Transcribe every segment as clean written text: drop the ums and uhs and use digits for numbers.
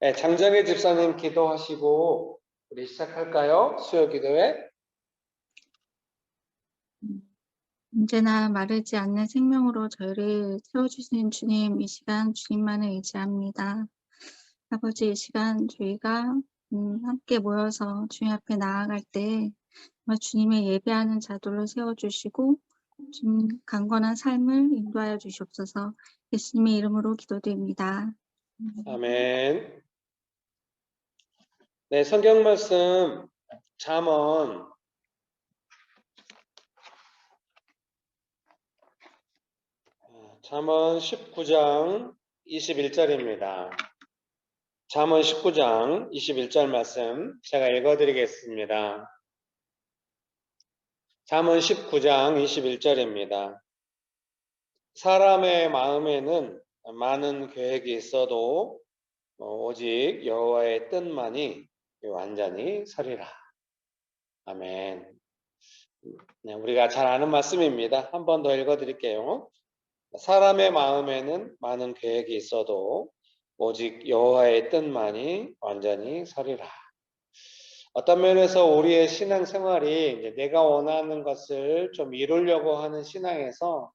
네, 장정혜 집사님 기도하시고 우리 시작할까요? 수요 기도회. 언제나 마르지 않는 생명으로 저희를 채워주신 주님, 이 시간 주님만을 의지합니다. 아버지, 이 시간 저희가 함께 모여서 주님 앞에 나아갈 때 정말 주님의 예배하는 자들로 세워주시고 주님 강건한 삶을 인도하여 주시옵소서. 예수님의 이름으로 기도드립니다. 아멘. 네, 성경 말씀 잠언 19장 21절입니다. 잠언 19장 21절 말씀 제가 읽어드리겠습니다. 잠언 19장 21절입니다. 사람의 마음에는 많은 계획이 있어도 오직 여호와의 뜻만이 완전히 서리라. 아멘. 네, 우리가 잘 아는 말씀입니다. 한 번 더 읽어드릴게요. 사람의 마음에는 많은 계획이 있어도 오직 여호와의 뜻만이 완전히 서리라. 어떤 면에서 우리의 신앙생활이 이제 내가 원하는 것을 좀 이루려고 하는 신앙에서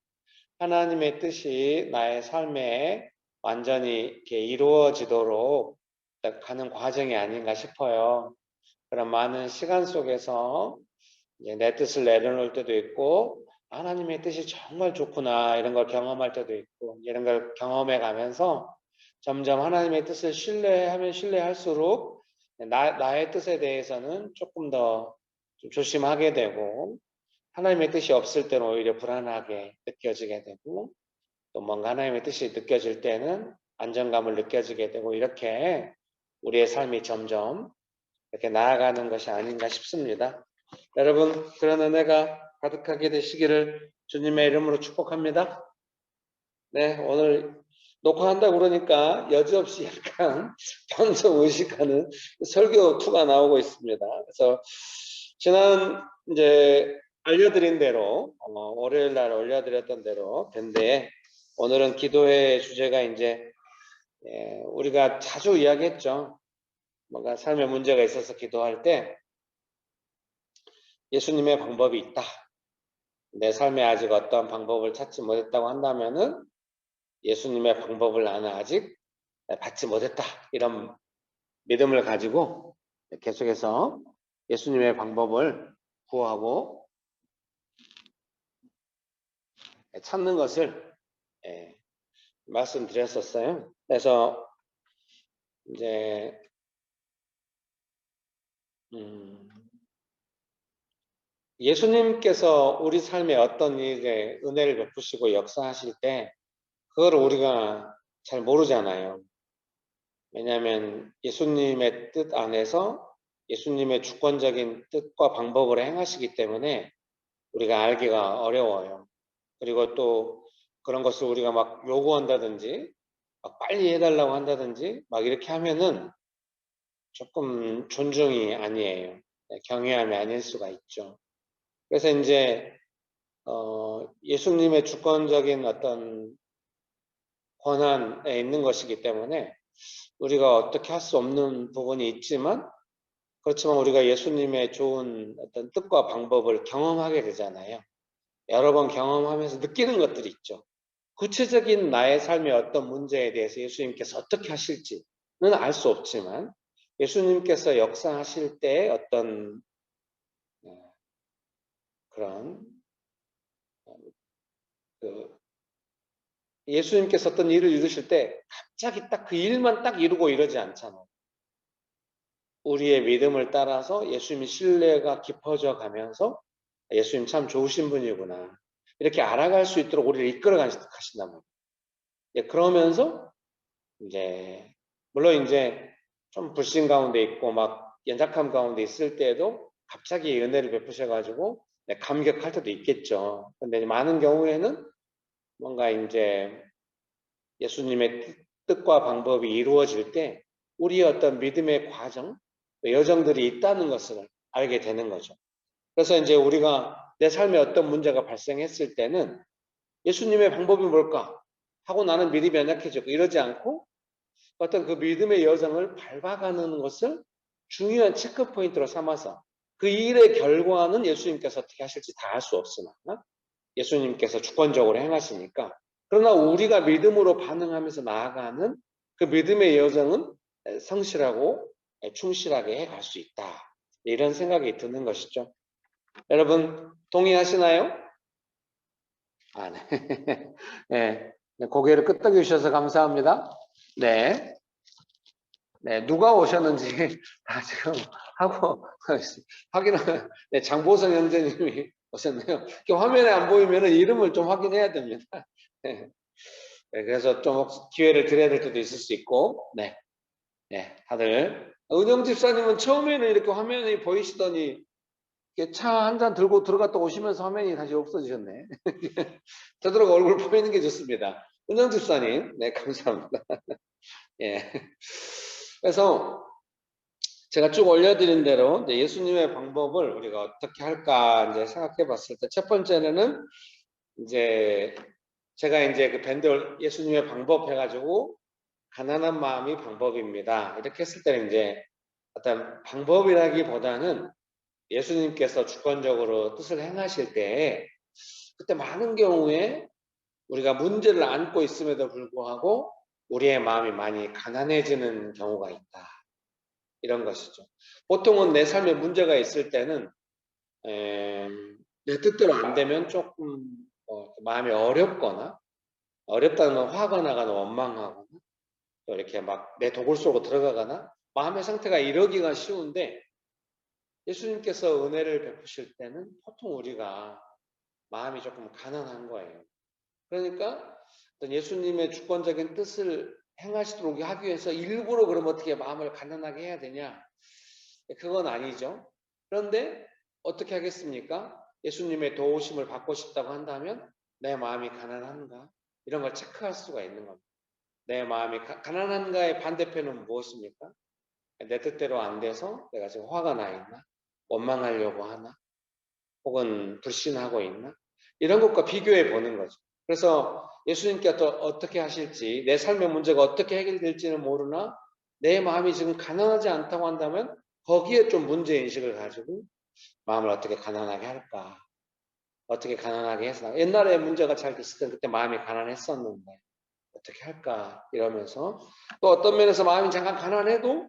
하나님의 뜻이 나의 삶에 완전히 이렇게 이루어지도록 가는 과정이 아닌가 싶어요. 그런 많은 시간 속에서 내 뜻을 내려놓을 때도 있고 하나님의 뜻이 정말 좋구나 이런 걸 경험할 때도 있고 이런 걸 경험해 가면서 점점 하나님의 뜻을 신뢰하면 신뢰할수록 나의 뜻에 대해서는 조금 더 좀 조심하게 되고 하나님의 뜻이 없을 때는 오히려 불안하게 느껴지게 되고 또 뭔가 하나님의 뜻이 느껴질 때는 안정감을 느껴지게 되고 이렇게 우리의 삶이 점점 이렇게 나아가는 것이 아닌가 싶습니다. 여러분 그런 은혜가 가득하게 되시기를 주님의 이름으로 축복합니다. 네, 오늘 녹화한다고 그러니까 여지없이 약간 방송 의식하는 설교 2가 나오고 있습니다. 그래서 지난 이제 알려드린 대로 월요일 날 올려드렸던 대로 된데 오늘은 기도의 주제가 이제 우리가 자주 이야기했죠. 뭔가 삶에 문제가 있어서 기도할 때 예수님의 방법이 있다. 내 삶에 아직 어떤 방법을 찾지 못했다고 한다면은 예수님의 방법을 나는 아직 받지 못했다. 이런 믿음을 가지고 계속해서 예수님의 방법을 구하고 찾는 것을 말씀드렸었어요. 그래서 이제 예수님께서 우리 삶에 어떤 일에 은혜를 베푸시고 역사하실 때 그걸 우리가 잘 모르잖아요. 왜냐하면 예수님의 뜻 안에서 예수님의 주권적인 뜻과 방법을 행하시기 때문에 우리가 알기가 어려워요. 그리고 또 그런 것을 우리가 막 요구한다든지 막 빨리 해달라고 한다든지 막 이렇게 하면은 조금 존중이 아니에요. 경외함이 아닐 수가 있죠. 그래서 이제 예수님의 주권적인 어떤 권한에 있는 것이기 때문에 우리가 어떻게 할 수 없는 부분이 있지만 그렇지만 우리가 예수님의 좋은 어떤 뜻과 방법을 경험하게 되잖아요. 여러 번 경험하면서 느끼는 것들이 있죠. 구체적인 나의 삶의 어떤 문제에 대해서 예수님께서 어떻게 하실지는 알 수 없지만 예수님께서 역사하실 때 어떤 그런 예수님께서 어떤 일을 이루실 때 갑자기 딱 그 일만 딱 이루고 이러지 않잖아요. 우리의 믿음을 따라서 예수님의 신뢰가 깊어져 가면서 예수님 참 좋으신 분이구나. 이렇게 알아갈 수 있도록 우리를 이끌어 가신단 말이에요. 그러면서 이제 물론 이제 좀 불신 가운데 있고 막 연약함 가운데 있을 때에도 갑자기 은혜를 베푸셔 가지고 감격할 때도 있겠죠. 근데 많은 경우에는 뭔가 이제 예수님의 뜻과 방법이 이루어질 때 우리의 어떤 믿음의 과정, 여정들이 있다는 것을 알게 되는 거죠. 그래서 이제 우리가 내 삶에 어떤 문제가 발생했을 때는 예수님의 방법이 뭘까? 하고 나는 믿음이 연약해지고 이러지 않고 어떤 그 믿음의 여정을 밟아가는 것을 중요한 체크 포인트로 삼아서 그 일의 결과는 예수님께서 어떻게 하실지 다 알 수 없으나 예수님께서 주권적으로 행하시니까, 그러나 우리가 믿음으로 반응하면서 나아가는 그 믿음의 여정은 성실하고 충실하게 해갈 수 있다. 이런 생각이 드는 것이죠. 여러분 동의하시나요? 아, 네. 네. 고개를 끄덕여 주셔서 감사합니다. 네. 네, 누가 오셨는지 다 지금 하고 확인을, 네, 장보성 형제님이 오셨네요. 화면에 안 보이면 이름을 좀 확인해야 됩니다. 네. 네, 그래서 좀 기회를 드려야 될 때도 있을 수 있고, 네, 네, 다들 은영 집사님은 처음에는 이렇게 화면이 보이시더니 차 한 잔 들고 들어갔다 오시면서 화면이 다시 없어지셨네. 되도록 얼굴 보이는 게 좋습니다. 은영 집사님, 네, 감사합니다. 예. 그래서 제가 쭉 올려드린 대로 예수님의 방법을 우리가 어떻게 할까 이제 생각해 봤을 때, 첫 번째는 이제 제가 이제 그 밴드 예수님의 방법 해가지고 가난한 마음이 방법입니다. 이렇게 했을 때는 이제 어떤 방법이라기보다는 예수님께서 주권적으로 뜻을 행하실 때 그때 많은 경우에 우리가 문제를 안고 있음에도 불구하고 우리의 마음이 많이 가난해지는 경우가 있다. 이런 것이죠. 보통은 내 삶에 문제가 있을 때는 내 뜻대로 안 되면 조금 마음이 어렵거나, 어렵다는 건 화가 나거나 원망하거나 또 이렇게 막 내 도굴 속으로 들어가거나 마음의 상태가 이러기가 쉬운데, 예수님께서 은혜를 베푸실 때는 보통 우리가 마음이 조금 가난한 거예요. 그러니까 어떤 예수님의 주권적인 뜻을 행하시도록 하기 위해서 일부러 그럼 어떻게 마음을 가난하게 해야 되냐? 그건 아니죠. 그런데 어떻게 하겠습니까? 예수님의 도우심을 받고 싶다고 한다면 내 마음이 가난한가? 이런 걸 체크할 수가 있는 겁니다. 내 마음이 가난한가의 반대편은 무엇입니까? 내 뜻대로 안 돼서 내가 지금 화가 나 있나? 원망하려고 하나? 혹은 불신하고 있나? 이런 것과 비교해 보는 거죠. 그래서 예수님께서 어떻게 하실지, 내 삶의 문제가 어떻게 해결될지는 모르나 내 마음이 지금 가난하지 않다고 한다면 거기에 좀 문제인식을 가지고 마음을 어떻게 가난하게 할까? 어떻게 가난하게 해서, 옛날에 문제가 잘 됐을 때 그때 마음이 가난했었는데 어떻게 할까? 이러면서 또 어떤 면에서 마음이 잠깐 가난해도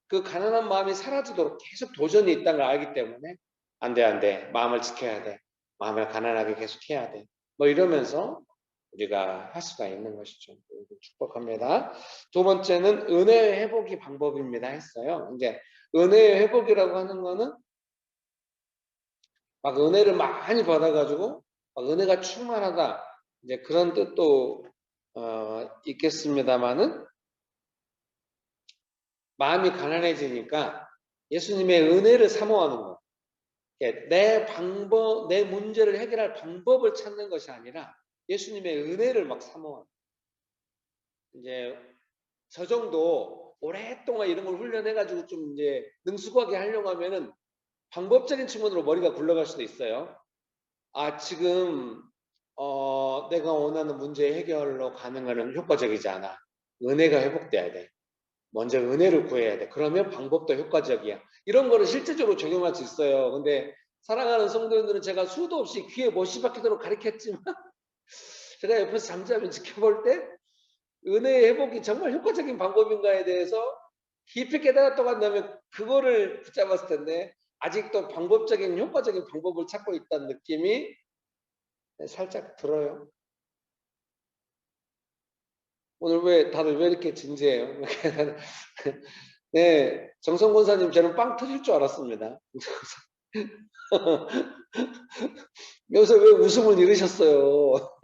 그 가난한 마음이 사라지도록 계속 도전이 있다는 걸 알기 때문에 안 돼, 안 돼. 마음을 지켜야 돼. 마음을 가난하게 계속 해야 돼. 뭐 이러면서 우리가 할 수가 있는 것이죠. 축복합니다. 두 번째는 은혜의 회복이 방법입니다 했어요. 이제 은혜의 회복이라고 하는 거는 막 은혜를 많이 받아가지고 막 은혜가 충만하다, 이제 그런 뜻도 있겠습니다만은, 마음이 가난해지니까 예수님의 은혜를 사모하는 거. 내 방법, 내 문제를 해결할 방법을 찾는 것이 아니라 예수님의 은혜를 막 사모하는. 이제 저 정도 오랫동안 이런 걸 훈련해가지고 좀 이제 능숙하게 하려고 하면은 방법적인 측면으로 머리가 굴러갈 수도 있어요. 아, 지금 내가 원하는 문제 해결로 가는 거는 효과적이지 않아. 은혜가 회복돼야 돼. 먼저 은혜를 구해야 돼. 그러면 방법도 효과적이야. 이런 거를 실제적으로 적용할 수 있어요. 근데 사랑하는 성도님들은 제가 수도 없이 귀에 못이 박히도록 가르쳤지만 제가 옆에서 잠잠히 지켜볼 때 은혜의 회복이 정말 효과적인 방법인가에 대해서 깊이 깨달았다고 한다면 그거를 붙잡았을 텐데, 아직도 방법적인 효과적인 방법을 찾고 있다는 느낌이 살짝 들어요. 오늘 왜 다들 왜 이렇게 진지해요? 네, 정성 권사님, 저는 빵 터질 줄 알았습니다. 여기서 왜 웃음을 잃으셨어요?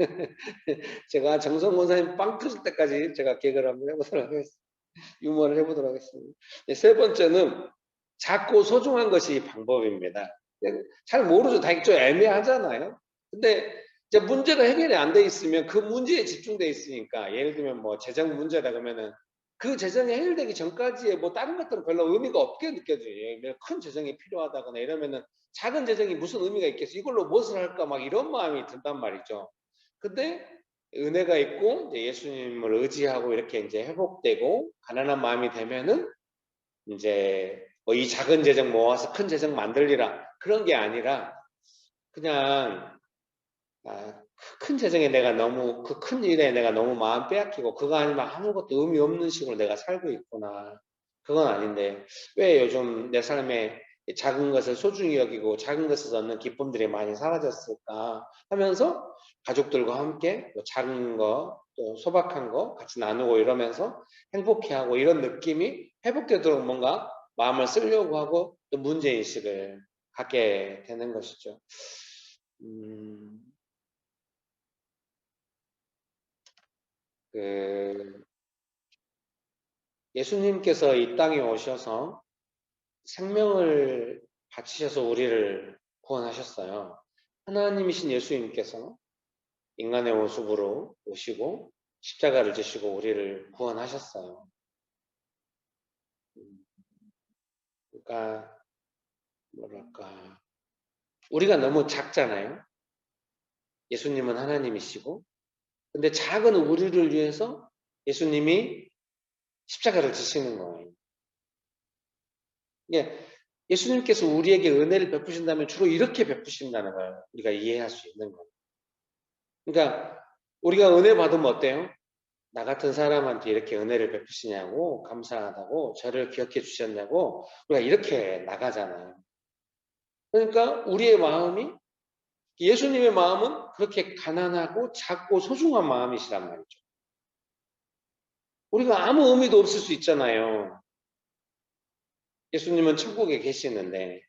제가 정성 권사님 빵 터질 때까지 제가 개그를 한번 해보도록 하겠습니다. 유머를 해보도록 하겠습니다. 네, 세 번째는 작고 소중한 것이 방법입니다. 잘 모르죠. 다 좀 애매하잖아요. 근데 이제 문제가 해결이 안 돼 있으면 그 문제에 집중돼 있으니까, 예를 들면 뭐 재정 문제다 그러면은 그 재정이 해결되기 전까지의 뭐 다른 것들은 별로 의미가 없게 느껴져요. 큰 재정이 필요하다거나 이러면은 작은 재정이 무슨 의미가 있겠어? 이걸로 무엇을 할까? 막 이런 마음이 든단 말이죠. 근데 은혜가 있고 이제 예수님을 의지하고 이렇게 이제 회복되고 가난한 마음이 되면은 이제 뭐 이 작은 재정 모아서 큰 재정 만들리라 그런 게 아니라 그냥 큰 재정에 내가 너무 그 큰 일에 내가 너무 마음 빼앗기고 그거 아니면 아무것도 의미 없는 식으로 내가 살고 있구나. 그건 아닌데 왜 요즘 내 삶에 작은 것을 소중히 여기고 작은 것에서 얻는 기쁨들이 많이 사라졌을까 하면서 가족들과 함께 또 작은 거 또 소박한 거 같이 나누고 이러면서 행복해하고 이런 느낌이 회복되도록 뭔가 마음을 쓰려고 하고 또 문제인식을 갖게 되는 것이죠. 그 예수님께서 이 땅에 오셔서 생명을 바치셔서 우리를 구원하셨어요. 하나님이신 예수님께서 인간의 모습으로 오시고 십자가를 지시고 우리를 구원하셨어요. 그러니까 뭐랄까 우리가 너무 작잖아요. 예수님은 하나님이시고 근데 작은 우리를 위해서 예수님이 십자가를 지시는 거예요. 예, 예수님께서 우리에게 은혜를 베푸신다면 주로 이렇게 베푸신다는 걸 우리가 이해할 수 있는 거예요. 그러니까 우리가 은혜 받으면 어때요? 나 같은 사람한테 이렇게 은혜를 베푸시냐고 감사하다고 저를 기억해 주셨냐고 우리가 이렇게 나가잖아요. 그러니까 우리의 마음이 예수님의 마음은 그렇게 가난하고 작고 소중한 마음이시란 말이죠. 우리가 아무 의미도 없을 수 있잖아요. 예수님은 천국에 계시는데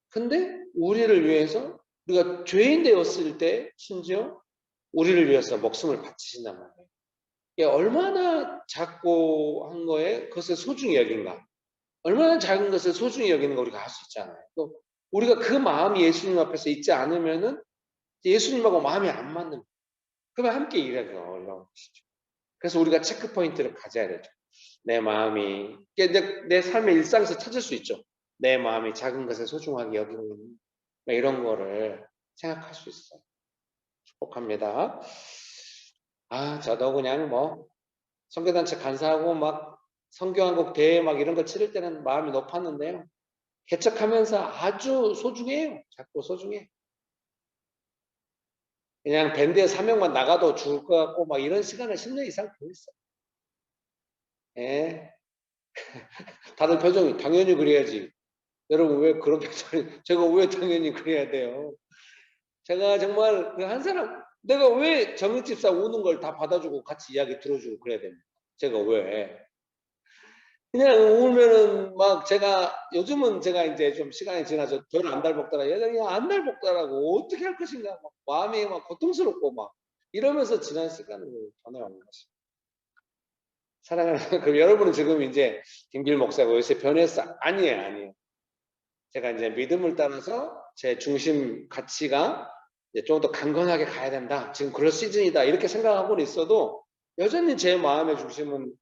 근데 우리를 위해서 우리가 죄인 되었을 때 심지어 우리를 위해서 목숨을 바치신단 말이에요. 이게 얼마나 작고 한 거에 그것을 소중히 여긴가. 얼마나 작은 것을 소중히 여기는 거 우리가 알 수 있잖아요. 또 우리가 그 마음이 예수님 앞에서 있지 않으면은 예수님하고 마음이 안 맞는 거예요. 그러면 함께 일하기가 어려운 것이죠. 그래서 우리가 체크 포인트를 가져야 되죠. 내 마음이 내 삶의 일상에서 찾을 수 있죠. 내 마음이 작은 것을 소중하게 여기고 있는 이런 거를 생각할 수 있어요. 축복합니다. 저도 그냥 뭐 선교단체 간사하고 막 성교한국 대회 막 이런 거 치를 때는 마음이 높았는데요. 개척하면서 아주 소중해요. 작고 소중해. 그냥 밴드에 3명만 나가도 죽을 것 같고 막 이런 시간을 10년 이상 보냈어요. 예. 다들 표정이 당연히 그래야지. 여러분 왜 그런 표정이 제가 왜 당연히 그래야 돼요. 제가 정말 그 한 사람 내가 왜 정육집사 우는 걸 다 받아주고 같이 이야기 들어주고 그래야 됩니까? 제가 왜? 그냥 울면은 막 제가 요즘은 제가 이제 좀 시간이 지나서 덜 안달먹더라. 예전에 안달먹더라고. 어떻게 할 것인가. 막 마음이 막 고통스럽고 막 이러면서 지난 시간을 보내온 것이. 사랑하는 그럼 여러분은 지금 이제 김길 목사가 요새 변했어? 아니에요, 아니에요. 제가 이제 믿음을 따라서 제 중심 가치가 이제 좀 더 강건하게 가야 된다. 지금 그럴 시즌이다. 이렇게 생각하고는 있어도 여전히 제 마음의 중심은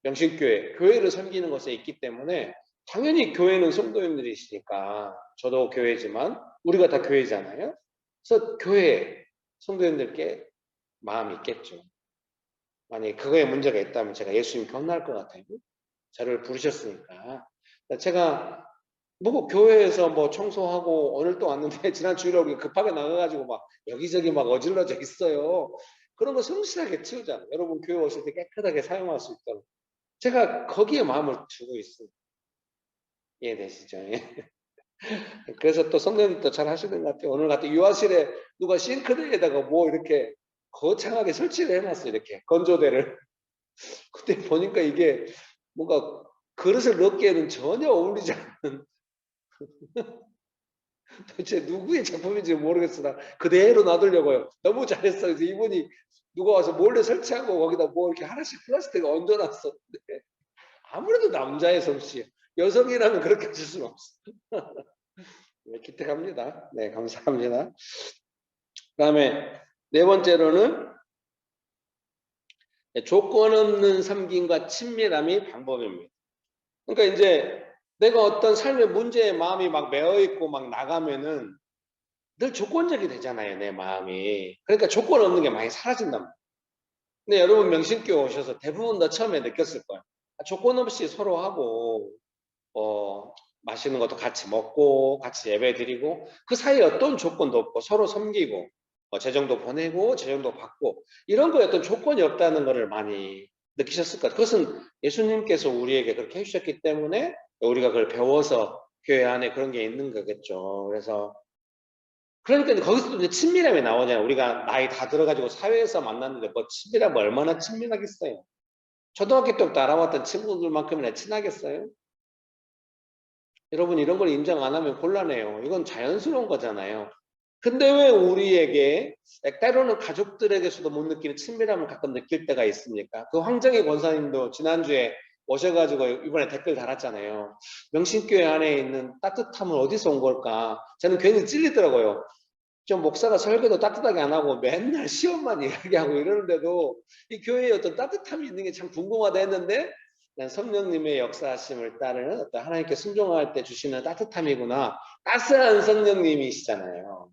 명신교회, 교회를 섬기는 것에 있기 때문에 당연히 교회는 성도님들이시니까 저도 교회지만 우리가 다 교회잖아요. 그래서 교회 성도님들께 마음이 있겠죠. 만약에 그거에 문제가 있다면 제가 예수님께 혼날 것 같아요. 저를 부르셨으니까. 제가 뭐 교회에서 뭐 청소하고 오늘 또 왔는데 지난 주일에 우리 급하게 나가가지고 막 여기저기 막 어질러져 있어요. 그런 거 성실하게 치우잖아요. 여러분 교회 오실 때 깨끗하게 사용할 수 있도록. 제가 거기에 마음을 두고 있어요. 이해되시죠? 그래서 또 성도님도 잘 하시는 것 같아요. 오늘 같은 유아실에 누가 싱크대에다가 뭐 이렇게 거창하게 설치를 해놨어요. 이렇게 건조대를. 그때 보니까 이게 뭔가 그릇을 넣기에는 전혀 어울리지 않는 도대체 누구의 작품인지 모르겠어. 나 그대로 놔두려고요. 너무 잘했어. 그래서 이분이 누가 와서 몰래 설치하고 거기다 뭐 이렇게 하나씩 플라스틱 얹어놨었는데 아무래도 남자의 솜씨예요. 여성이라면 그렇게 하실 수는 없어. 네, 기특합니다. 네, 감사합니다. 그다음에 네 번째로는 조건 없는 섬김과 친밀함이 방법입니다. 그러니까 이제 내가 어떤 삶의 문제에 마음이 막 매어 있고 막 나가면은 늘 조건적이 되잖아요, 내 마음이. 그러니까 조건 없는 게 많이 사라진단 말이에요. 근데 여러분 명신교회 오셔서 대부분 다 처음에 느꼈을 거예요. 조건 없이 서로 하고 맛있는 것도 같이 먹고 같이 예배 드리고 그 사이에 어떤 조건도 없고 서로 섬기고 재정도 보내고 재정도 받고 이런 거에 어떤 조건이 없다는 것을 많이 느끼셨을 거예요. 그것은 예수님께서 우리에게 그렇게 해주셨기 때문에 우리가 그걸 배워서 교회 안에 그런 게 있는 거겠죠. 그래서 그러니까 거기서도 이제 친밀함이 나오잖아요. 우리가 나이 다 들어가지고 사회에서 만났는데 뭐 친밀하면 얼마나 친밀하겠어요. 초등학교 때부터 알아봤던 친구들만큼이나 친하겠어요? 여러분 이런 걸 인정 안 하면 곤란해요. 이건 자연스러운 거잖아요. 근데 왜 우리에게 때로는 가족들에게서도 못 느끼는 친밀함을 가끔 느낄 때가 있습니까? 그 황정희 권사님도 지난주에 오셔가지고 이번에 댓글 달았잖아요. 명신교회 안에 있는 따뜻함은 어디서 온 걸까? 저는 괜히 찔리더라고요. 좀 목사가 설교도 따뜻하게 안 하고 맨날 시험만 이야기하고 이러는데도 이 교회에 어떤 따뜻함이 있는 게 참 궁금하다 했는데 난 성령님의 역사하심을 따르는 어떤 하나님께 순종할 때 주시는 따뜻함이구나. 따스한 성령님이시잖아요.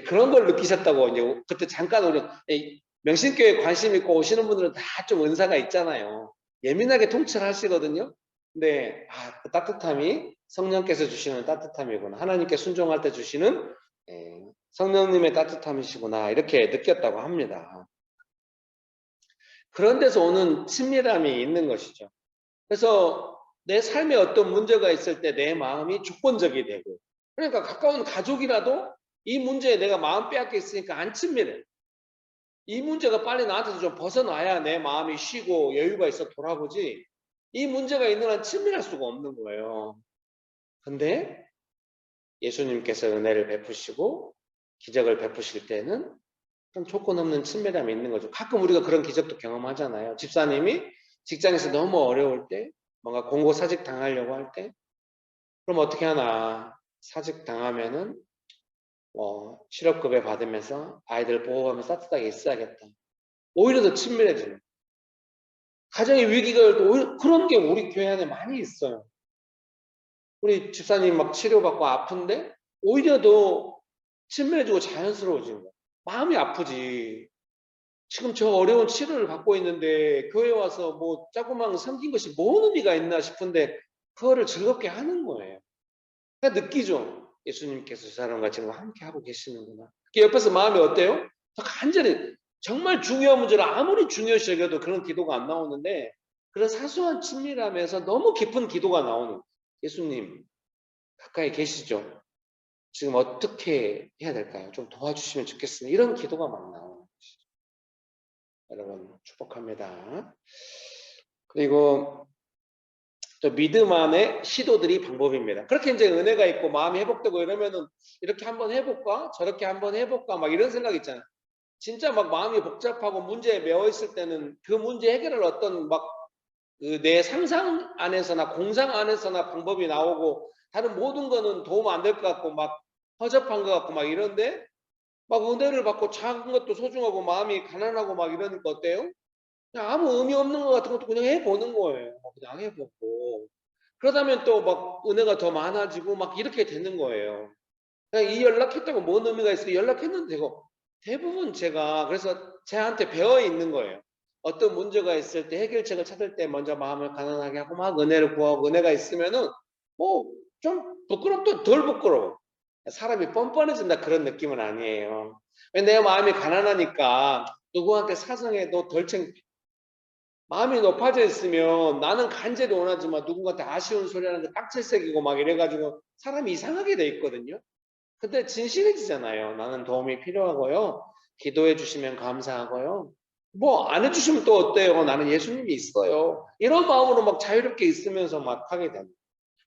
그런 걸 느끼셨다고 이제 그때 잠깐 우리 명신교회 관심 있고 오시는 분들은 다 좀 은사가 있잖아요. 예민하게 통찰하시거든요. 근데 그 따뜻함이 성령께서 주시는 따뜻함이구나. 하나님께 순종할 때 주시는 성령님의 따뜻함이시구나 이렇게 느꼈다고 합니다. 그런 데서 오는 친밀함이 있는 것이죠. 그래서 내 삶에 어떤 문제가 있을 때 내 마음이 조건적이 되고 그러니까 가까운 가족이라도 이 문제에 내가 마음 빼앗겨 있으니까 안 친밀해. 이 문제가 빨리 나한테서 좀 벗어나야 내 마음이 쉬고 여유가 있어 돌아보지 이 문제가 있는 한 친밀할 수가 없는 거예요. 근데 예수님께서 은혜를 베푸시고 기적을 베푸실 때는 좀 조건 없는 친밀함이 있는 거죠. 가끔 우리가 그런 기적도 경험하잖아요. 집사님이 직장에서 너무 어려울 때 뭔가 공고 사직 당하려고 할 때 그럼 어떻게 하나 사직 당하면은 실업급여 받으면서 아이들 보호하면서 따뜻하게 있어야겠다. 오히려 더 친밀해지는 가정의 위기가 올 때 오히려 그런 게 우리 교회 안에 많이 있어요. 우리 집사님 막 치료받고 아픈데 오히려 더 친밀해지고 자연스러워지는 거예요. 마음이 아프지. 지금 저 어려운 치료를 받고 있는데 교회 와서 뭐 조그만 섬긴 것이 뭔 의미가 있나 싶은데 그거를 즐겁게 하는 거예요. 그러니까 느끼죠. 예수님께서 저 사람과 지금 함께 하고 계시는구나. 옆에서 마음이 어때요? 간절히 정말 중요한 문제를 아무리 중요시 여겨도 그런 기도가 안 나오는데 그런 사소한 친밀함에서 너무 깊은 기도가 나오는 예수님 가까이 계시죠. 지금 어떻게 해야 될까요? 좀 도와주시면 좋겠습니다. 이런 기도가 막 나오는 것이죠. 여러분 축복합니다. 그리고 또 믿음 안에 시도들이 방법입니다. 그렇게 이제 은혜가 있고 마음이 회복되고 이러면은 이렇게 한번 해볼까? 저렇게 한번 해볼까? 막 이런 생각 있잖아요. 진짜 막 마음이 복잡하고 문제에 매여 있을 때는 그 문제 해결을 어떤 막 내 상상 안에서나 공상 안에서나 방법이 나오고 다른 모든 거는 도움 안 될 것 같고 막 허접한 것 같고 막 이런데 막 은혜를 받고 작은 것도 소중하고 마음이 가난하고 막 이러니까 어때요? 그냥 아무 의미 없는 것 같은 것도 그냥 해보는 거예요. 그냥 해보고. 그러다면 또 막 은혜가 더 많아지고 막 이렇게 되는 거예요. 그냥 이 연락했다고 뭔 의미가 있어? 연락했는데 되고. 대부분 제가 그래서 저한테 배어 있는 거예요. 어떤 문제가 있을 때 해결책을 찾을 때 먼저 마음을 가난하게 하고 막 은혜를 구하고 은혜가 있으면은 뭐 좀 부끄럽도 덜 부끄러워. 사람이 뻔뻔해진다 그런 느낌은 아니에요. 내 마음이 가난하니까 누구한테 사정해도 덜 창피해. 마음이 높아져 있으면 나는 간절히 원하지만 누군가한테 아쉬운 소리 하는 게 딱질색이고 막 이래가지고 사람이 이상하게 돼 있거든요. 근데 진실해지잖아요. 나는 도움이 필요하고요. 기도해 주시면 감사하고요. 뭐 안 해주시면 또 어때요? 나는 예수님이 있어요. 이런 마음으로 막 자유롭게 있으면서 막 하게 됩니다.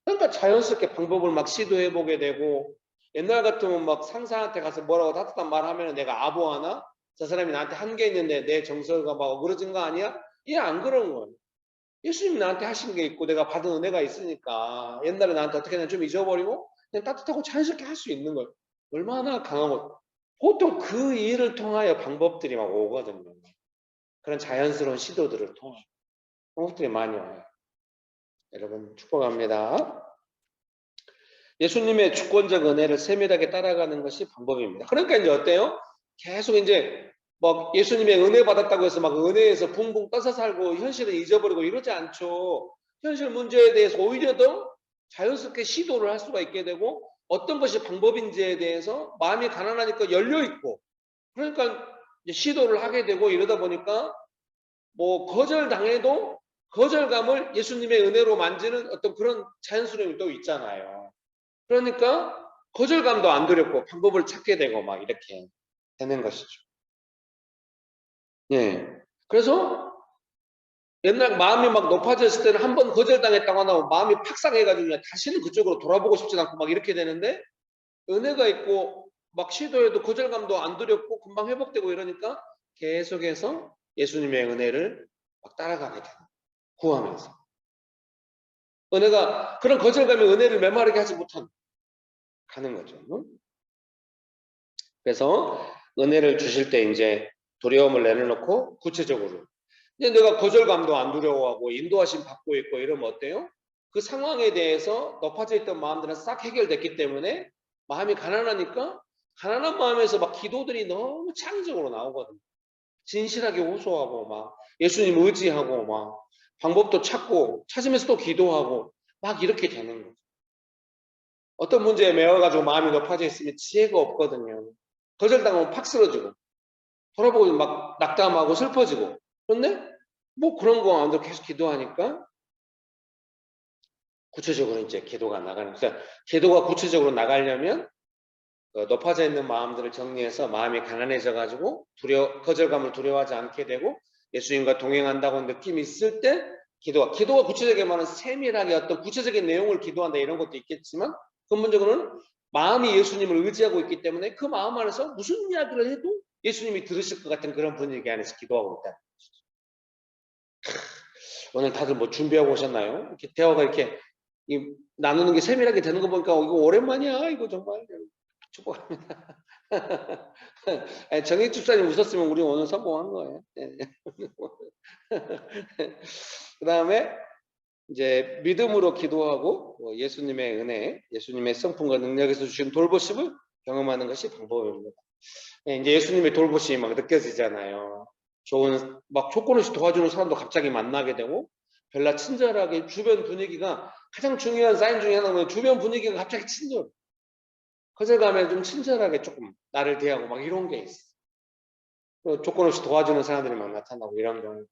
그러니까 자연스럽게 방법을 막 시도해 보게 되고 옛날 같으면 막 상사한테 가서 뭐라고 따뜻한 말 하면 내가 아부하나? 저 사람이 나한테 한 게 있는데 내 정서가 막 어그러진 거 아니야? 이게 안 그런 거예요. 예수님이 나한테 하신 게 있고 내가 받은 은혜가 있으니까 옛날에 나한테 어떻게 했나 좀 잊어버리고 그냥 따뜻하고 자연스럽게 할 수 있는 거예요. 얼마나 강하고 보통 그 일을 통하여 방법들이 막 오거든요. 그런 자연스러운 시도들을 통해 방법들이 많이 와요. 여러분 축복합니다. 예수님의 주권적 은혜를 세밀하게 따라가는 것이 방법입니다. 그러니까 이제 어때요? 계속 이제 막 예수님의 은혜 받았다고 해서 막 은혜에서 붕붕 떠서 살고 현실을 잊어버리고 이러지 않죠. 현실 문제에 대해서 오히려 더 자연스럽게 시도를 할 수가 있게 되고 어떤 것이 방법인지에 대해서 마음이 가난하니까 열려 있고 그러니까 이제 시도를 하게 되고 이러다 보니까 뭐 거절당해도 거절감을 예수님의 은혜로 만지는 어떤 그런 자연스러움이 또 있잖아요. 그러니까 거절감도 안 두렵고 방법을 찾게 되고 막 이렇게 되는 것이죠. 예. 그래서 옛날 마음이 막 높아졌을 때는 한 번 거절당했다고 하면 마음이 팍상해가지고 그냥 다시는 그쪽으로 돌아보고 싶지 않고 막 이렇게 되는데 은혜가 있고 막 시도해도 거절감도 안 두렵고 금방 회복되고 이러니까 계속해서 예수님의 은혜를 막 따라가게 되는 구하면서 은혜가 그런 거절감이 은혜를 메마르게 하지 못하는 가는 거죠. 그래서 은혜를 주실 때 이제 두려움을 내려놓고 구체적으로 이제 내가 거절감도 안 두려워하고 인도하심 받고 있고 이러면 어때요? 그 상황에 대해서 높아져 있던 마음들은 싹 해결됐기 때문에 마음이 가난하니까 가난한 마음에서 막 기도들이 너무 창의적으로 나오거든요. 진실하게 호소하고 막 예수님 의지하고 막 방법도 찾고 찾으면서 또 기도하고 막 이렇게 되는 거죠. 어떤 문제에 매여가지고 마음이 높아져 있으면 지혜가 없거든요. 거절당하면 팍 쓰러지고 돌아보고 막 낙담하고 슬퍼지고 그런데 뭐 그런 거 안 되고 계속 기도하니까 구체적으로 이제 기도가 나가는 거죠. 기도가 구체적으로 나가려면 높아져 있는 마음들을 정리해서 마음이 가난해져 가지고 거절감을 두려워하지 않게 되고 예수님과 동행한다고 느낌이 있을 때 기도가 구체적인 말은 세밀하게 어떤 구체적인 내용을 기도한다 이런 것도 있겠지만 근본적으로는 마음이 예수님을 의지하고 있기 때문에 그 마음 안에서 무슨 이야기를 해도 예수님이 들으실 것 같은 그런 분위기 안에서 기도하고 있다. 오늘 다들 뭐 준비하고 오셨나요? 이렇게 대화가 이렇게 나누는 게 세밀하게 되는 거 보니까 이거 오랜만이야. 이거 정말 축복합니다. 정익 집사님 웃었으면 우리 오늘 성공한 거예요. 그 다음에 이제 믿음으로 기도하고 예수님의 은혜, 예수님의 성품과 능력에서 주신 돌보심을 경험하는 것이 방법입니다. 이제 예수님의 돌보심이 막 느껴지잖아요. 좋은 막 조건 없이 도와주는 사람도 갑자기 만나게 되고 별나 친절하게 주변 분위기가 가장 중요한 사인 중에 하나는 주변 분위기가 갑자기 친절. 거절감에 좀 친절하게 조금 나를 대하고 막 이런 게 있어. 조건 없이 도와주는 사람들이 막 나타나고 이런 경우.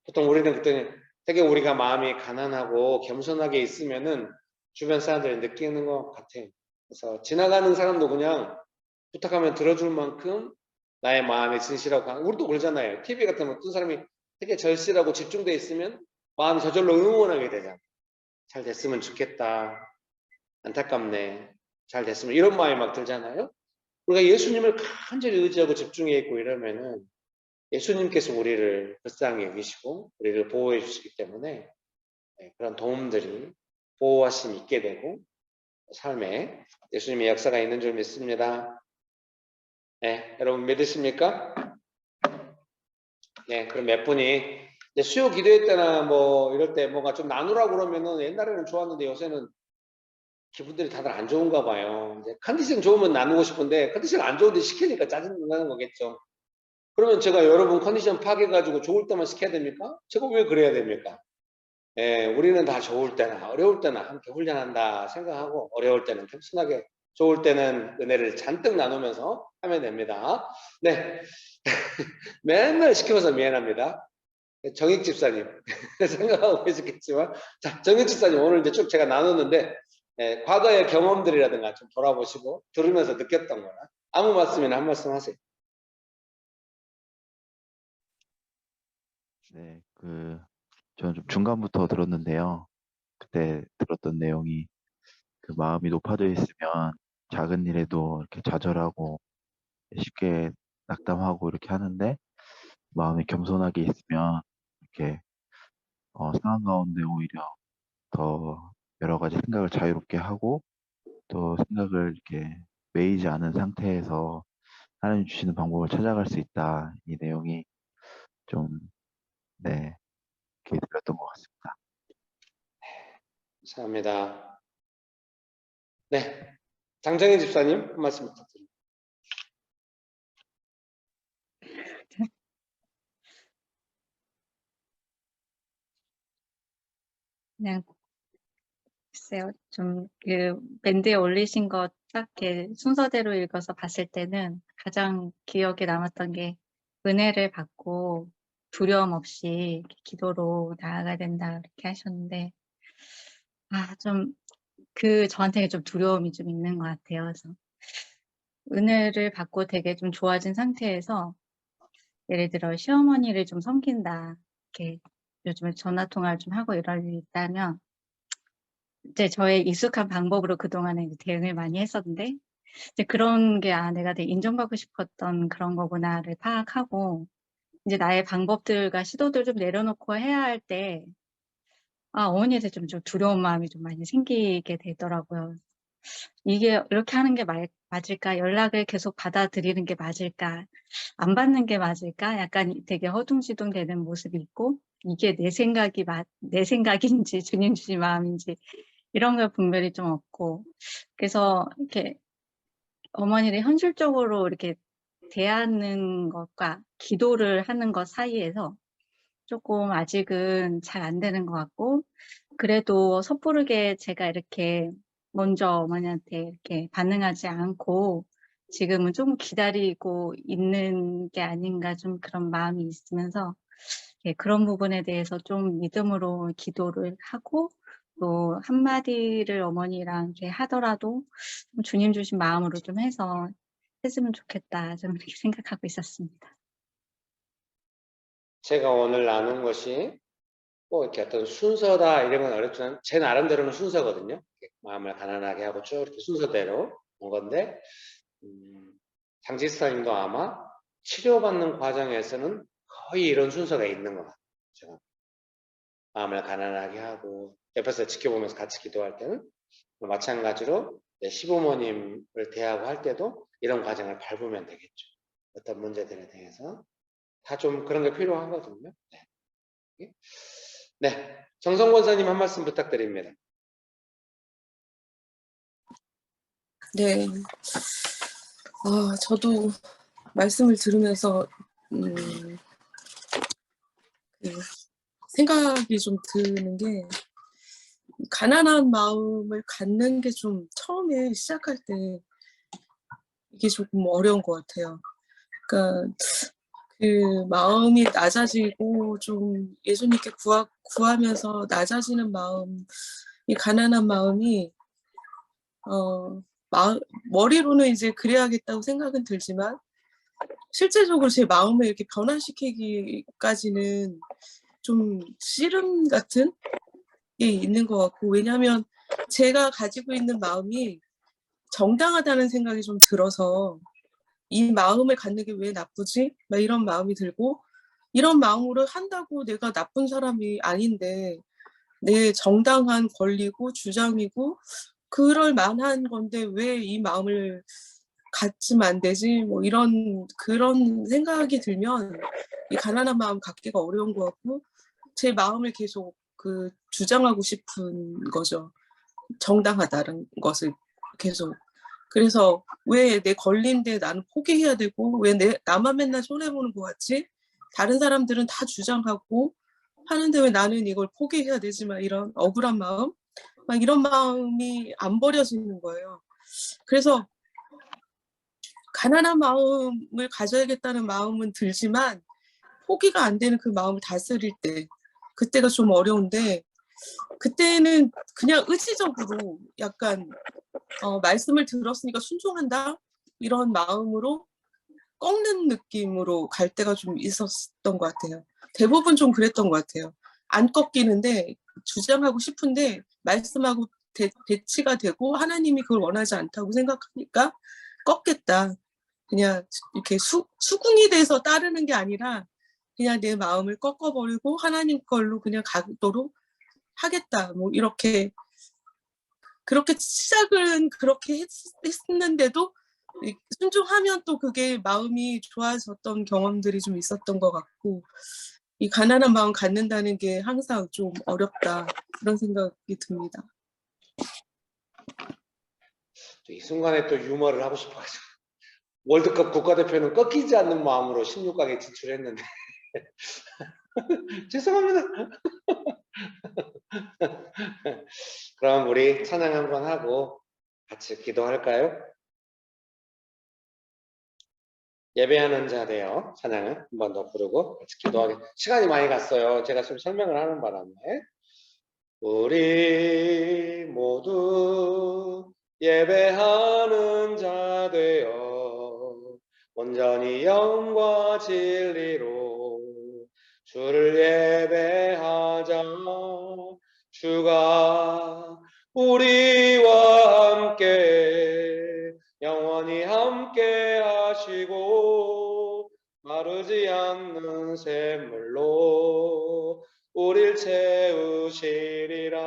보통 우리는 그때 되게 우리가 마음이 가난하고 겸손하게 있으면은 주변 사람들이 느끼는 것 같아요. 그래서 지나가는 사람도 그냥 부탁하면 들어줄 만큼 나의 마음이 진실하고 우리도 그러잖아요. TV 같은 어떤 사람이 되게 절실하고 집중돼 있으면 마음이 저절로 응원하게 되잖아요. 잘 됐으면 좋겠다. 안타깝네. 잘 됐으면 이런 마음이 막 들잖아요. 우리가 예수님을 간절히 의지하고 집중해 있고 이러면은 예수님께서 우리를 불쌍히 여기시고 우리를 보호해 주시기 때문에 그런 도움들이 보호하심이 있게 되고 삶에 예수님의 역사가 있는 줄 믿습니다. 네, 여러분 믿으십니까? 네, 그럼 몇 분이 수요 기도회 때나 뭐 이럴 때 뭔가 좀 나누라고 그러면은 옛날에는 좋았는데 요새는 기분들이 다들 안 좋은가 봐요. 이제 컨디션 좋으면 나누고 싶은데 컨디션 안 좋은데 시키니까 짜증 나는 거겠죠. 그러면 제가 여러분 컨디션 파괴가지고 좋을 때만 시켜야 됩니까? 제가 왜 그래야 됩니까? 예, 우리는 다 좋을 때나 어려울 때나 함께 훈련한다 생각하고 어려울 때는 겸손하게 좋을 때는 은혜를 잔뜩 나누면서 하면 됩니다. 네. 맨날 시켜서 미안합니다. 정익 집사님 생각하고 계셨겠지만 자, 정익 집사님 오늘 이제 쭉 제가 나눴는데 과거의 경험들이라든가 좀 돌아보시고 들으면서 느꼈던 거나 아무 말씀이나 한 말씀 하세요. 네, 저는 좀 중간부터 들었는데요. 그때 들었던 내용이 마음이 높아져 있으면 작은 일에도 이렇게 좌절하고 쉽게 낙담하고 이렇게 하는데 마음이 겸손하게 있으면 이렇게 상황 가운데 오히려 더 여러 가지 생각을 자유롭게 하고 또 생각을 이렇게 매이지 않은 상태에서 하나님 주시는 방법을 찾아갈 수 있다. 이 내용이 좀, 네, 이렇게 들렸던 것 같습니다. 감사합니다. 네. 장정희 집사님 한 말씀 부탁드립니다. 그냥 글쎄요. 좀 그 밴드에 올리신 거 딱 이렇게 순서대로 읽어서 봤을 때는 가장 기억에 남았던 게 "은혜를 받고 두려움 없이 이렇게 기도로 나아가야 된다." 이렇게 하셨는데 좀 저한테는 좀 두려움이 좀 있는 것 같아요. 그래서 은혜를 받고 되게 좀 좋아진 상태에서 예를 들어 시어머니를 좀 섬긴다. 이렇게 요즘에 전화 통화를 좀 하고 이럴 일이 있다면 이제 저의 익숙한 방법으로 그동안에 이제 대응을 많이 했었는데 이제 그런 게 '아 내가 되게 인정받고 싶었던 그런 거구나.'를 파악하고 이제 나의 방법들과 시도들을 좀 내려놓고 해야 할 때 어머니에 대해서 좀 두려운 마음이 좀 많이 생기게 되더라고요. '이게 이렇게 하는 게 맞을까? 연락을 계속 받아들이는 게 맞을까? 안 받는 게 맞을까?' 약간 되게 허둥지둥되는 모습이 있고 이게 내 생각인지 주님 주신 마음인지 이런 걸 분별이 좀 없고 그래서 이렇게 어머니를 현실적으로 이렇게 대하는 것과 기도를 하는 것 사이에서 쪼끔 아직은 잘 안 되는 것 같고 그래도 섣부르게 제가 이렇게 먼저 어머니한테 이렇게 반응하지 않고 지금은 좀 기다리고 있는 게 아닌가 좀 그런 마음이 있으면서 예 그런 부분에 대해서 좀 믿음으로 기도를 하고 또 한마디를 어머니랑 이렇게 하더라도 좀 주님 주신 마음으로 좀 해서 했으면 좋겠다. 좀 이렇게 생각하고 있었습니다. 제가 오늘 나눈 것이 꼭 이렇게 어떤 순서다 이런 건 어렵지만 제 나름대로는 순서거든요. 이렇게 마음을 가난하게 하고 쭉 이렇게 순서대로 온 건데 장지스타님도 아마 치료받는 과정에서는 거의 이런 순서가 있는 것 같아요. 제가 마음을 가난하게 하고 옆에서 지켜보면서 같이 기도할 때는 마찬가지로 시부모님을 대하고 할 때도 이런 과정을 밟으면 되겠죠. 어떤 문제들에 대해서 다 좀 그런 게 필요하거든요. 네. 네, 정성 권사님 한 말씀 부탁드립니다. 네. 저도 말씀을 들으면서 생각이 좀 드는 게 가난한 마음을 갖는 게 좀 처음에 시작할 때 이게 조금 어려운 것 같아요. 그러니까 그 마음이 낮아지고 좀 예수님께 구하면서 낮아지는 마음, 이 가난한 마음이 머리로는 이제 그래야겠다고 생각은 들지만 실제적으로 제 마음을 이렇게 변화시키기까지는 좀 씨름 같은 게 있는 것 같고, 왜냐하면 제가 가지고 있는 마음이 정당하다는 생각이 좀 들어서 '이 마음을 갖는 게 왜 나쁘지?' 막 이런 마음이 들고, 이런 마음으로 한다고 내가 나쁜 사람이 아닌데 내 정당한 권리고 주장이고 그럴 만한 건데 '왜 이 마음을 갖지면 안 되지?' 뭐 그런 생각이 들면 이 가난한 마음 갖기가 어려운 것 같고, 제 마음을 계속 주장하고 싶은 거죠. 정당하다는 것을 계속. 그래서 '왜 내 권리인데 나는 포기해야 되고 왜 나만 맨날 손해 보는 것 같지? 다른 사람들은 다 주장하고 하는데 왜 나는 이걸 포기해야 되지?' 막 이런 억울한 마음? 막 이런 마음이 안 버려지는 거예요. 그래서 가난한 마음을 가져야겠다는 마음은 들지만 포기가 안 되는 그 마음을 다스릴 때, 그때가 좀 어려운데, 그때는 그냥 의지적으로 약간 말씀을 들었으니까 순종한다 이런 마음으로 꺾는 느낌으로 갈 때가 좀 있었던 것 같아요. 대부분 좀 그랬던 것 같아요. 안 꺾이는데 주장하고 싶은데 말씀하고 대치가 되고 하나님이 그걸 원하지 않다고 생각하니까 꺾겠다. 그냥 이렇게 수긍이 돼서 따르는 게 아니라 그냥 내 마음을 꺾어버리고 하나님 걸로 그냥 가도록 하겠다. 뭐 이렇게 그렇게 시작은 그렇게 했는데도 순종하면 또 그게 마음이 좋아졌던 경험들이 좀 있었던 것 같고, 이 가난한 마음 갖는다는 게 항상 좀 어렵다 그런 생각이 듭니다. 이 순간에 또 유머를 하고 싶어가지고 월드컵 국가대표는 꺾이지 않는 마음으로 16강에 진출했는데 죄송합니다. 그럼 우리 찬양 한번 하고 같이 기도할까요? 예배하는 자되어 찬양을 한 번 더 부르고 같이 기도하게. 시간이 많이 갔어요. 제가 좀 설명을 하는 바람에. 우리 모두 예배하는 자 되어 온전히 영과 진리로 주를 예배하자. 주가 우리와 함께 영원히 함께 하시고 마르지 않는 샘물로 우릴 채우시리라.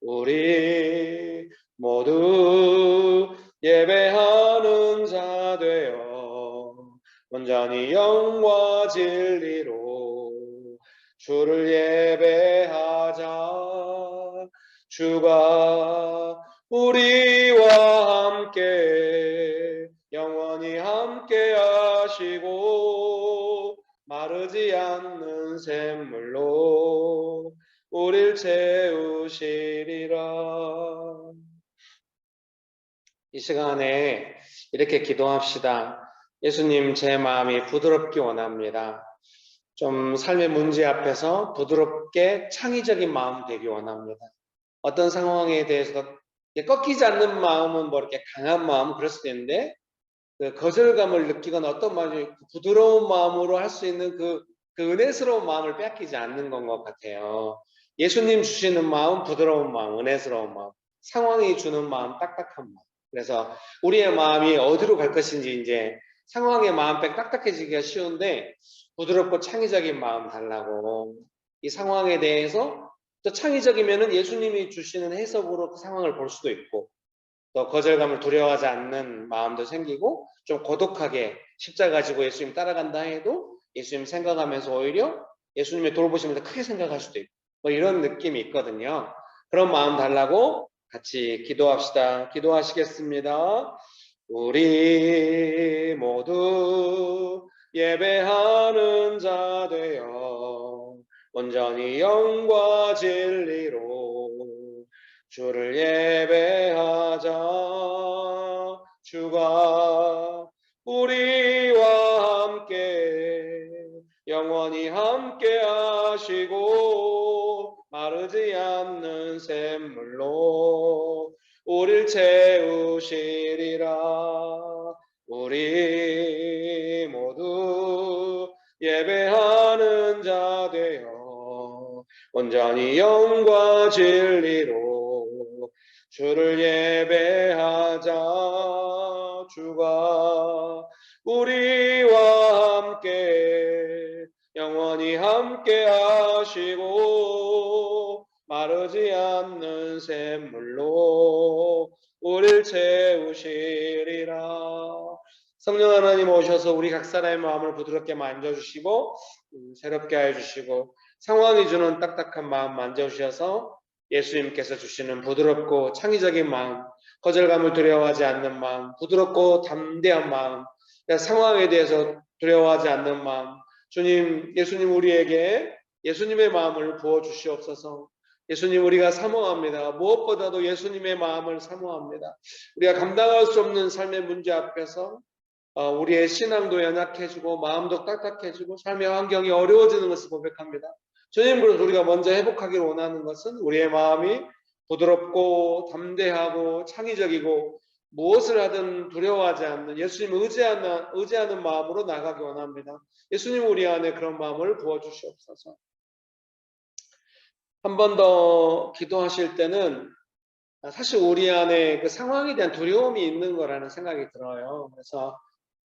우리 모두 예배하는 자 되어 온전히 영과 진리로 주를 예배하자. 주가 우리와 함께 영원히 함께 하시고 마르지 않는 샘물로 우릴 채우시리라. 이 시간에 이렇게 기도합시다. 예수님, 제 마음이 부드럽기 원합니다. 좀 삶의 문제 앞에서 부드럽게 창의적인 마음 되기 원합니다. 어떤 상황에 대해서 꺾이지 않는 마음은 뭐 이렇게 강한 마음 그럴 수도 있는데 그 거절감을 느끼거나 어떤 마음이 부드러운 마음으로 할 수 있는 그 은혜스러운 마음을 빼앗기지 않는 건 것 같아요. 예수님 주시는 마음, 부드러운 마음, 은혜스러운 마음, 상황이 주는 마음, 딱딱한 마음. 그래서 우리의 마음이 어디로 갈 것인지 이제 상황의 마음백 딱딱해지기가 쉬운데 부드럽고 창의적인 마음 달라고. 이 상황에 대해서 또 창의적이면은 예수님이 주시는 해석으로 그 상황을 볼 수도 있고 또 거절감을 두려워하지 않는 마음도 생기고 좀 고독하게 십자가 지고 예수님 따라간다 해도 예수님 생각하면서 오히려 예수님의 돌보심을 더 크게 생각할 수도 있고 뭐 이런 느낌이 있거든요. 그런 마음 달라고 같이 기도합시다. 기도하시겠습니다. 우리 모두 예배하는 자 되어 온전히 영과 진리로 주를 예배하자. 주가 우리와 함께 영원히 함께 하시고 마르지 않는 샘물로 우릴 채우시리라. 우리 모두 예배하는 자 되어 온전히 영과 진리로 주를 예배하자. 주가 우리와 함께 영원히 함께 하시고 마르지 않는 샘물로 우릴 채우시리라. 성령 하나님 오셔서 우리 각 사람의 마음을 부드럽게 만져주시고 새롭게 해주시고 상황이 주는 딱딱한 마음 만져주셔서 예수님께서 주시는 부드럽고 창의적인 마음, 거절감을 두려워하지 않는 마음, 부드럽고 담대한 마음, 상황에 대해서 두려워하지 않는 마음, 주님, 예수님 우리에게 예수님의 마음을 부어주시옵소서. 예수님 우리가 사모합니다. 무엇보다도 예수님의 마음을 사모합니다. 우리가 감당할 수 없는 삶의 문제 앞에서 우리의 신앙도 연약해지고 마음도 딱딱해지고 삶의 환경이 어려워지는 것을 고백합니다. 주님, 그래서 우리가 먼저 회복하기를 원하는 것은 우리의 마음이 부드럽고 담대하고 창의적이고 무엇을 하든 두려워하지 않는 예수님을 의지하는 마음으로 나가기 원합니다. 예수님 우리 안에 그런 마음을 부어주시옵소서. 한 번 더 기도하실 때는 사실 우리 안에 그 상황에 대한 두려움이 있는 거라는 생각이 들어요. 그래서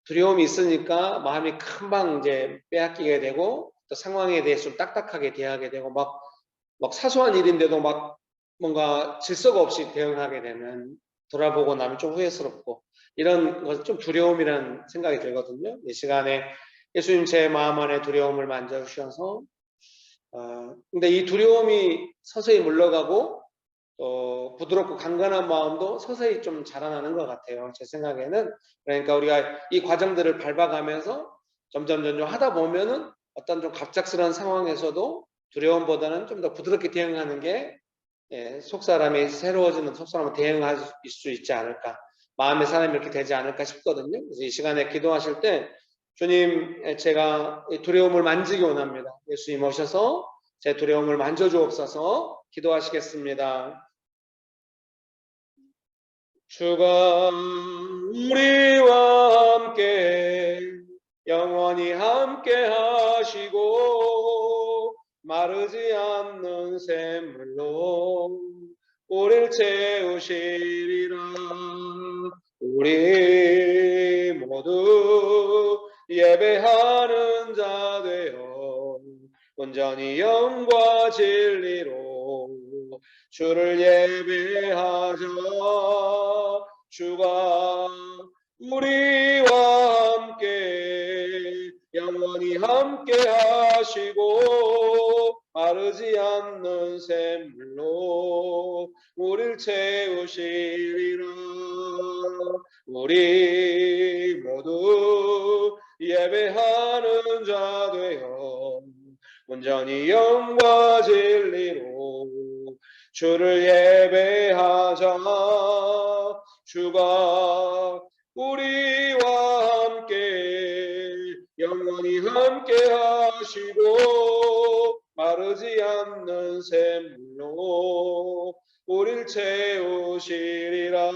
두려움이 있으니까 마음이 금방 이제 빼앗기게 되고 또 상황에 대해서 좀 딱딱하게 대하게 되고 막 사소한 일인데도 막 뭔가 질서가 없이 대응하게 되는 돌아보고 나면 좀 후회스럽고 이런 것은 좀 두려움이라는 생각이 들거든요. 이 시간에 예수님 제 마음 안에 두려움을 만져주셔서 근데 이 두려움이 서서히 물러가고 또 부드럽고 강건한 마음도 서서히 좀 자라나는 것 같아요. 제 생각에는. 그러니까 우리가 이 과정들을 밟아가면서 점점 하다 보면은 어떤 좀 갑작스러운 상황에서도 두려움보다는 좀 더 부드럽게 대응하는 게 속 사람이 새로워지는 속 사람을 대응할 수 있지 않을까, 마음의 사람이 이렇게 되지 않을까 싶거든요. 그래서 이 시간에 기도하실 때 주님, 제가 이 두려움을 만지기 원합니다. 예수님 오셔서 제 두려움을 만져주옵소서. 기도하시겠습니다. 주가 우리와 함께 영원히 함께 하시고 마르지 않는 샘물로 우리를 채우시리라. 우리 모두 예배하는 자 되어 온전히 영과 진리로 주를 예배하자. 주가 우리와 함께 영원히 함께 하시고 마르지 않는 샘물로 우리를 채우시리라. 우리 모두 예배하는 자 되어 온전히 영과 진리로 주를 예배하자. 주가 우리와 함께 영원히 함께 하시고 마르지 않는 샘물로 우리를 채우시리라.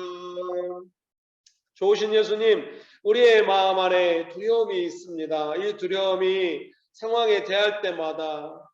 좋으신 예수님, 우리의 마음 안에 두려움이 있습니다. 이 두려움이 상황에 대할 때마다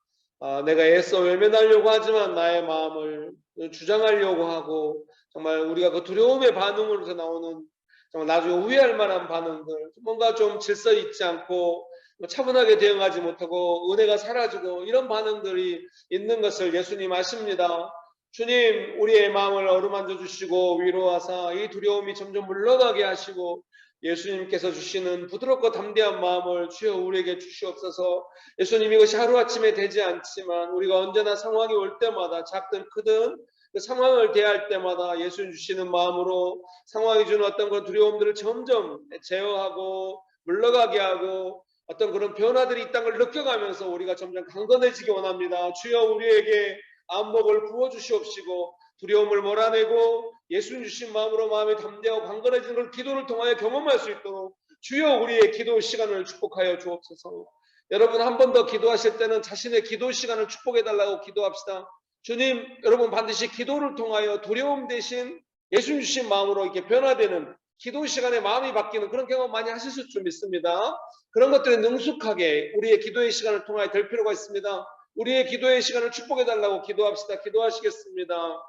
내가 애써 외면하려고 하지만 나의 마음을 주장하려고 하고, 정말 우리가 그 두려움의 반응으로서 나오는 정말 나중에 후회할 만한 반응들, 뭔가 좀 질서 있지 않고 차분하게 대응하지 못하고 은혜가 사라지고 이런 반응들이 있는 것을 예수님 아십니다. 주님, 우리의 마음을 어루만져 주시고 위로하사 이 두려움이 점점 물러가게 하시고 예수님께서 주시는 부드럽고 담대한 마음을 주여 우리에게 주시옵소서. 예수님, 이것이 하루아침에 되지 않지만 우리가 언제나 상황이 올 때마다 작든 크든 그 상황을 대할 때마다 예수님 주시는 마음으로 상황이 주는 어떤 그런 두려움들을 점점 제어하고 물러가게 하고 어떤 그런 변화들이 있다는 걸 느껴가면서 우리가 점점 강건해지기 원합니다. 주여 우리에게 안목을 부어주시옵시고 두려움을 몰아내고 예수님 주신 마음으로 마음이 담대하고 강건해지는 걸 기도를 통하여 경험할 수 있도록 주여 우리의 기도 시간을 축복하여 주옵소서. 여러분, 한 번 더 기도하실 때는 자신의 기도 시간을 축복해달라고 기도합시다. 주님, 여러분 반드시 기도를 통하여 두려움 대신 예수님 주신 마음으로 이렇게 변화되는 기도 시간에 마음이 바뀌는 그런 경험 많이 하실 줄 믿습니다. 그런 것들에 능숙하게 우리의 기도의 시간을 통하여 될 필요가 있습니다. 우리의 기도의 시간을 축복해달라고 기도합시다. 기도하시겠습니다.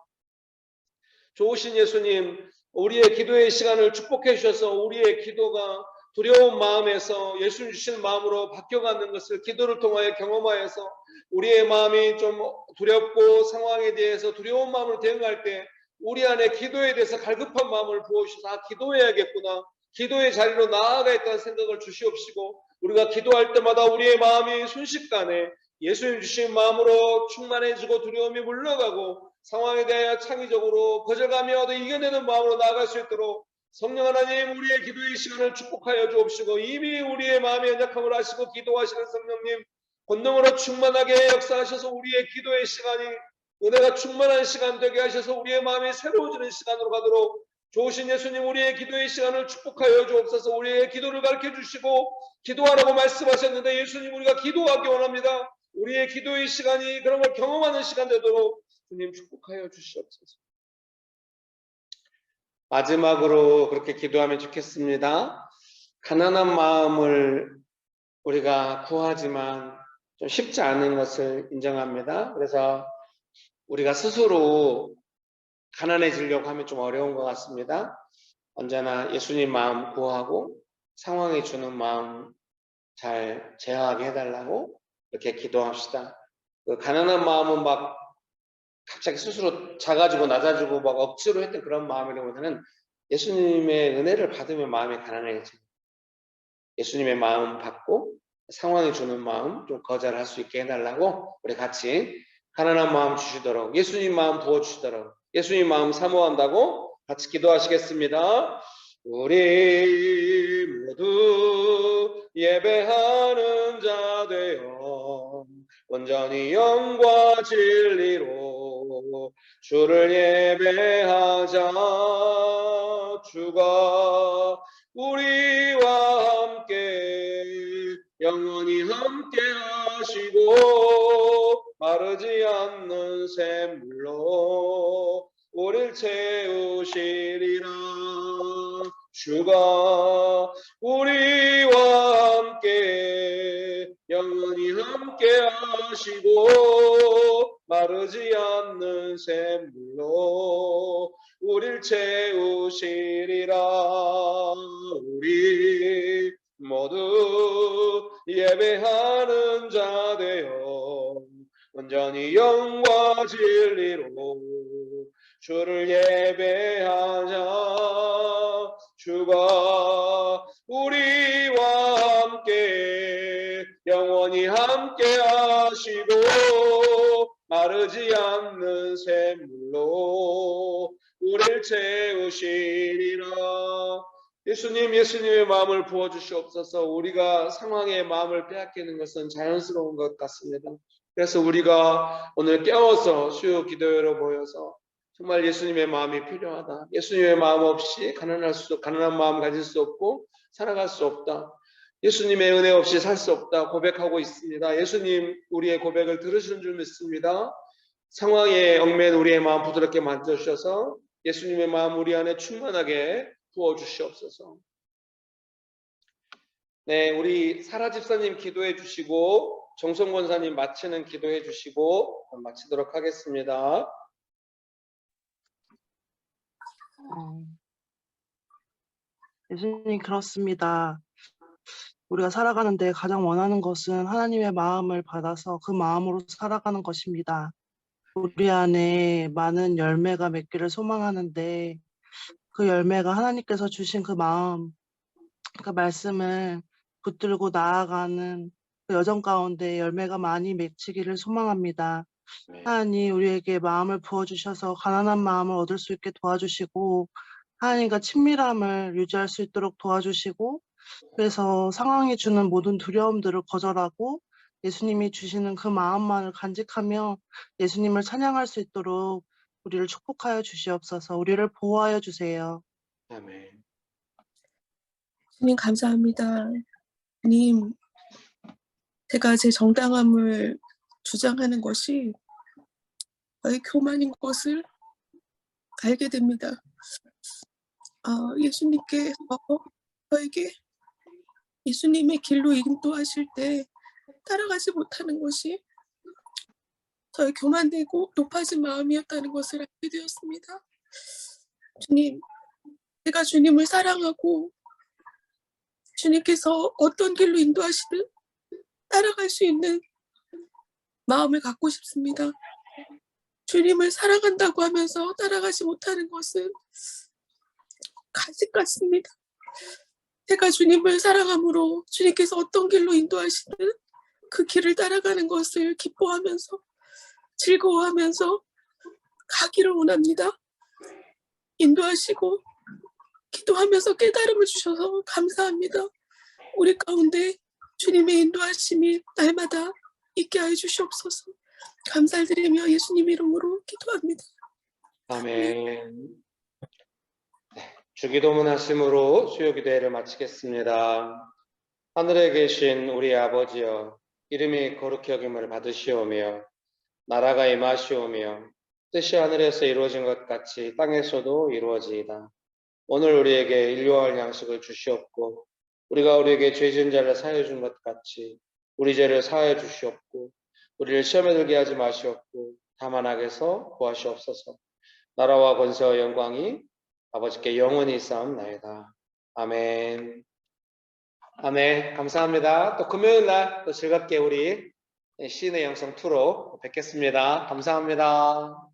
좋으신 예수님, 우리의 기도의 시간을 축복해 주셔서 우리의 기도가 두려운 마음에서 예수님 주신 마음으로 바뀌어가는 것을 기도를 통하여 경험하여서 우리의 마음이 좀 두렵고 상황에 대해서 두려운 마음으로 대응할 때 우리 안에 기도에 대해서 갈급한 마음을 부어주셔서 기도해야겠구나, 기도의 자리로 나아가겠다는 생각을 주시옵시고 우리가 기도할 때마다 우리의 마음이 순식간에 예수님 주신 마음으로 충만해지고 두려움이 물러가고 상황에 대하여 창의적으로 거절감이와도 이겨내는 마음으로 나아갈 수 있도록 성령 하나님, 우리의 기도의 시간을 축복하여 주옵시고 이미 우리의 마음의 연약함을 아시고 기도하시는 성령님, 권능으로 충만하게 역사하셔서 우리의 기도의 시간이 은혜가 충만한 시간 되게 하셔서 우리의 마음이 새로워지는 시간으로 가도록 좋으신 예수님, 우리의 기도의 시간을 축복하여 주옵소서. 우리의 기도를 가르쳐 주시고 기도하라고 말씀하셨는데 예수님, 우리가 기도하기 원합니다. 우리의 기도의 시간이 그런 걸 경험하는 시간 되도록 주님 축복하여 주시옵소서. 마지막으로 그렇게 기도하면 좋겠습니다. 가난한 마음을 우리가 구하지만 좀 쉽지 않은 것을 인정합니다. 그래서 우리가 스스로 가난해지려고 하면 좀 어려운 것 같습니다. 언제나 예수님 마음 구하고 상황이 주는 마음 잘 제어하게 해달라고 이렇게 기도합시다. 그 가난한 마음은 막 갑자기 스스로 작아지고 낮아지고 막 억지로 했던 그런 마음이라기보다는 예수님의 은혜를 받으면 마음이 가난해지고 예수님의 마음 받고 상황이 주는 마음 좀 거절할 수 있게 해달라고 우리 같이 가난한 마음 주시도록, 예수님 마음 부어주시도록, 예수님 마음 사모한다고 같이 기도하시겠습니다. 우리 모두 예배하는 자 되어 온전히 영과 진리로 주를 예배하자. 주가 우리와 함께 영원히 함께 하시고 마르지 않는 샘물로 우릴 채우시리라. 주가 우리와 함께 영원히 함께 하시고 마르지 않는 샘물로 우릴 채우시리라. 우리 모두 예배하는 자 되어 온전히 영과 진리로 주를 예배하자. 주가 우리와 함께 영원히 함께 하시고 마르지 않는 샘물로 우리를 채우시리라. 예수님의 마음을 부어주시옵소서. 우리가 상황의 마음을 빼앗기는 것은 자연스러운 것 같습니다. 그래서 우리가 오늘 깨워서 수요 기도회로 모여서 정말 예수님의 마음이 필요하다. 예수님의 마음 없이 가난한 마음 가질 수 없고 살아갈 수 없다. 예수님의 은혜 없이 살 수 없다 고백하고 있습니다. 예수님 우리의 고백을 들으시는 줄 믿습니다. 상황에 얽매인 우리의 마음 부드럽게 만져주셔서 예수님의 마음 우리 안에 충만하게 부어주시옵소서. 네, 우리 사라 집사님 기도해 주시고 정성 권사님 마치는 기도해 주시고 마치도록 하겠습니다. 예수님, 그렇습니다. 우리가 살아가는데 가장 원하는 것은 하나님의 마음을 받아서 그 마음으로 살아가는 것입니다. 우리 안에 많은 열매가 맺기를 소망하는데 그 열매가 하나님께서 주신 그 마음, 그 말씀을 붙들고 나아가는 그 여정 가운데 열매가 많이 맺히기를 소망합니다. 하나님, 우리에게 마음을 부어주셔서 가난한 마음을 얻을 수 있게 도와주시고 하나님과 친밀함을 유지할 수 있도록 도와주시고 그래서 상황이 주는 모든 두려움들을 거절하고 예수님이 주시는 그 마음만을 간직하며 예수님을 찬양할 수 있도록 우리를 축복하여 주시옵소서. 우리를 보호하여 주세요. 아멘. 주님 감사합니다. 주님, 제가 제 정당함을 주장하는 것이 저의 교만인 것을 알게 됩니다. 예수님께서 저에게 예수님의 길로 인도하실 때 따라가지 못하는 것이 저의 교만되고 높아진 마음이었다는 것을 알게 되었습니다. 주님, 제가 주님을 사랑하고 주님께서 어떤 길로 인도하시든 따라갈 수 있는 마음을 갖고 싶습니다. 주님을 사랑한다고 하면서 따라가지 못하는 것은 가식 같습니다. 제가 주님을 사랑함으로 주님께서 어떤 길로 인도하시든 그 길을 따라가는 것을 기뻐하면서 즐거워하면서 가기를 원합니다. 인도하시고 기도하면서 깨달음을 주셔서 감사합니다. 우리 가운데 주님의 인도하심이 날마다 있게 하여 주시옵소서. 감사드리며 예수님 이름으로 기도합니다. 아멘. 주기도문 하심으로 수요 기도회를 마치겠습니다. 하늘에 계신 우리 아버지여, 이름이 거룩히 여김을 받으시오며 나라가 임하시오며 뜻이 하늘에서 이루어진 것 같이 땅에서도 이루어지이다. 오늘 우리에게 일용할 양식을 주시옵고 우리가 우리에게 죄 지은 자를 사하여 준 것 같이 우리 죄를 사하여 주시옵고 우리를 시험에 들게 하지 마시옵고 다만 악에서 구하시옵소서. 나라와 권세와 영광이 아버지께 영원히 쌓옵나이다. 아멘. 아멘. 감사합니다. 또 금요일 날 또 즐겁게 우리 시인의 영성 2로 뵙겠습니다. 감사합니다.